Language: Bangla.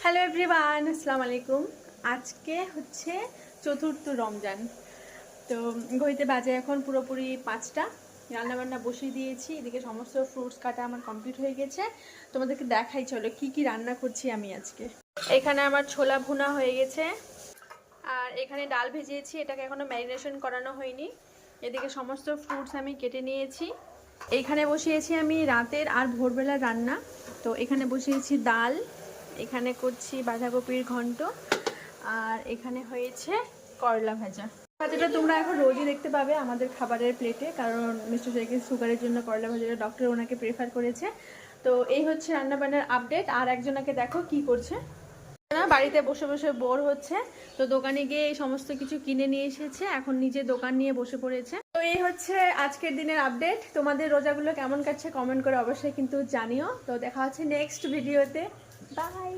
হ্যালো এভরিওয়ান, আসসালামু আলাইকুম। আজকে হচ্ছে চতুর্থ রমজান। তো ঘড়িতে বাজে এখন পুরোপুরি 5টা। রান্নাবান্না বসিয়ে দিয়েছি, এদিকে সমস্ত ফ্রুটস কাটা আমার কমপ্লিট হয়ে গেছে। তোমাদেরকে দেখাই চলো কি কি রান্না করছি আমি আজকে। এখানে আমার ছোলা ভুনা হয়ে গেছে, আর এখানে ডাল ভেজিয়েছি, এটাকে এখনো ম্যারিনেশন করানো হয়নি। এদিকে সমস্ত ফ্রুটস আমি কেটে নিয়েছি। এইখানে বসিয়েছি আমি রাতের আর ভোরবেলার রান্না। তো এখানে বসিয়েছি ডাল, এখানে করছি বাঁধাকপির ঘন্ট, আর এখানে হয়েছে করলা ভাজা। ভাজাটা তোমরা এখন রোজই দেখতে পাবে আমাদের খাবারের প্লেটে, কারণ মিস্টার শেখের সুগারের জন্য করলা ভাজাটা ডক্টর ওনাকে প্রেফার করেছে। তো এই হচ্ছে রান্নাবান্নার আপডেট। আর একজনকে দেখো কি করছে না, বাড়িতে বসে বসে বোর হচ্ছে, তো দোকানে গিয়ে এই সমস্ত কিছু কিনে নিয়ে এসেছে, এখন নিজে দোকান নিয়ে বসে পড়েছে। তো এই হচ্ছে আজকের দিনের আপডেট। তোমাদের রোজাগুলো কেমন কাটছে কমেন্ট করে অবশ্যই কিন্তু জানিও। তো দেখা হচ্ছে নেক্সট ভিডিওতে। বাই।